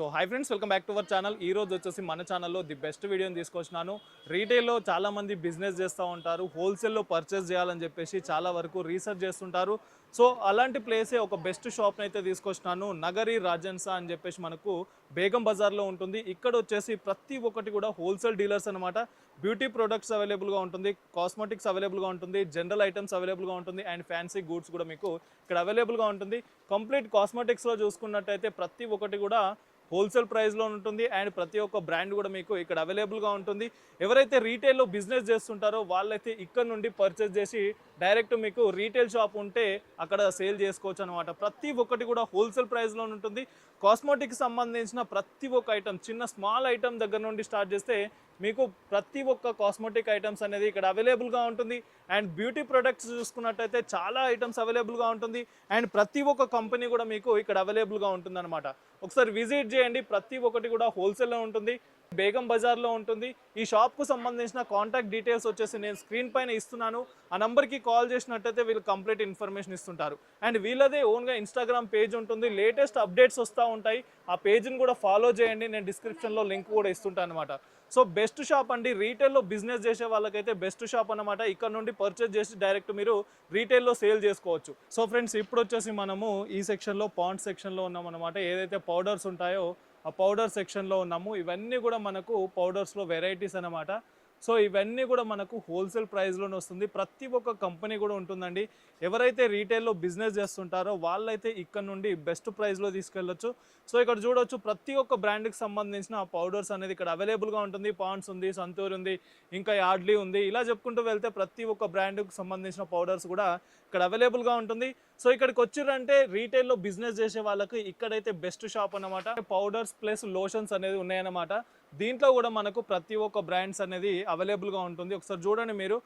So hi friends, welcome back to our channel. ఈ రోజు వచ్చేసి మన ఛానల్లో ది బెస్ట్ వీడియోని తీసుకొచ్చినాను. రీటైల్లో చాలామంది బిజినెస్ చేస్తూ ఉంటారు, హోల్సేల్లో పర్చేస్ చేయాలని చెప్పేసి చాలా వరకు రీసెర్చ్ చేస్తుంటారు. సో అలాంటి ప్లేసే ఒక బెస్ట్ షాప్ని అయితే తీసుకొచ్చినాను. నగరి రాజన్సా అని చెప్పేసి మనకు బేగం బజార్లో ఉంటుంది. ఇక్కడ వచ్చేసి ప్రతి ఒక్కటి కూడా హోల్సేల్ డీలర్స్ అనమాట. బ్యూటీ ప్రొడక్ట్స్ అవైలబుల్గా ఉంటుంది, కాస్మెటిక్స్ అవైలబుల్గా ఉంటుంది, జనరల్ ఐటమ్స్ అవైలబుల్గా ఉంటుంది అండ్ ఫ్యాన్సీ గూడ్స్ కూడా మీకు ఇక్కడ అవైలబుల్గా ఉంటుంది. కంప్లీట్ కాస్మెటిక్స్లో చూసుకున్నట్టయితే ప్రతి ఒక్కటి కూడా హోల్సేల్ ప్రైస్లో ఉంటుంది అండ్ ప్రతి ఒక్క బ్రాండ్ కూడా మీకు ఇక్కడ అవైలబుల్గా ఉంటుంది. ఎవరైతే రీటైల్లో బిజినెస్ చేస్తుంటారో వాళ్ళైతే ఇక్కడ నుండి పర్చేస్ చేసి డైరెక్ట్ మీకు రీటైల్ షాప్ ఉంటే అక్కడ సేల్ చేసుకోవచ్చు అనమాట. ప్రతి ఒక్కటి కూడా హోల్సేల్ ప్రైస్లో ఉంటుంది. కాస్మెటిక్స్ సంబంధించిన ప్రతి ఒక్క ఐటమ్, చిన్న స్మాల్ ఐటమ్ దగ్గర నుండి స్టార్ట్ చేస్తే మీకు ప్రతి ఒక్క కాస్మెటిక్ ఐటమ్స్ అనేది ఇక్కడ అవైలబుల్గా ఉంటుంది. అండ్ బ్యూటీ ప్రొడక్ట్స్ చూసుకున్నట్టయితే చాలా ఐటమ్స్ అవైలబుల్గా ఉంటుంది అండ్ ప్రతి ఒక్క కంపెనీ కూడా మీకు ఇక్కడ అవైలబుల్గా ఉంటుంది అనమాట. ఒకసారి విజిట్ చేయండి. ప్రతి ఒక్కటి కూడా హోల్సేల్లో ఉంటుంది, బేగం బజార్లో ఉంటుంది. ఈ షాప్కు సంబంధించిన కాంటాక్ట్ డీటెయిల్స్ వచ్చేసి నేను స్క్రీన్ పైన ఇస్తున్నాను. ఆ నెంబర్కి కాల్ చేసినట్టయితే వీళ్ళు కంప్లీట్ ఇన్ఫర్మేషన్ ఇస్తుంటారు. అండ్ వీళ్ళదే ఓన్గా ఇన్స్టాగ్రామ్ పేజ్ ఉంటుంది, లేటెస్ట్ అప్డేట్స్ వస్తూ ఉంటాయి. ఆ పేజ్ని కూడా ఫాలో చేయండి, నేను డిస్క్రిప్షన్లో లింక్ కూడా ఇస్తుంటాను అనమాట. సో బెస్ట్ షాప్ అండి, రీటైల్లో బిజినెస్ చేసే వాళ్ళకైతే బెస్ట్ షాప్ అనమాట. ఇక్కడ నుండి పర్చేస్ చేసి డైరెక్ట్ మీరు రీటైల్లో సేల్ చేసుకోవచ్చు. సో ఫ్రెండ్స్, ఇప్పుడు వచ్చేసి మనము ఈ సెక్షన్లో పాండ్ సెక్షన్లో ఉన్నాం అనమాట. ఏదైతే పౌడర్స్ ఉంటాయో ఆ పౌడర్ సెక్షన్లో ఉన్నాము. ఇవన్నీ కూడా మనకు పౌడర్స్లో వెరైటీస్ అనమాట. సో ఇవన్నీ కూడా మనకు హోల్సేల్ ప్రైస్లోనే వస్తుంది. ప్రతి ఒక్క కంపెనీ కూడా ఉంటుందండి. ఎవరైతే రీటైల్లో బిజినెస్ చేస్తుంటారో వాళ్ళైతే ఇక్కడ నుండి బెస్ట్ ప్రైస్లో తీసుకెళ్ళొచ్చు. సో ఇక్కడ చూడవచ్చు, ప్రతి ఒక్క బ్రాండ్కి సంబంధించిన పౌడర్స్ అనేది ఇక్కడ అవైలబుల్గా ఉంటుంది. పాండ్స్ ఉంది, సంతూర్ ఉంది, ఇంకా యార్డ్లీ ఉంది. ఇలా చెప్పుకుంటూ వెళ్తే ప్రతి ఒక్క బ్రాండ్కి సంబంధించిన పౌడర్స్ కూడా ఇక్కడ అవైలబుల్గా ఉంటుంది. సో ఇక్కడికి వచ్చిరంటే రీటైల్లో బిజినెస్ చేసే వాళ్ళకి ఇక్కడైతే బెస్ట్ షాప్ అన్నమాట. పౌడర్స్ ప్లస్ లోషన్స్ అనేది ఉన్నాయన్నమాట. దీంట్లో కూడా మనకు ప్రతి ఒక్క బ్రాండ్స్ అనేది అవైలబుల్గా ఉంటుంది. ఒకసారి చూడండి మీరు,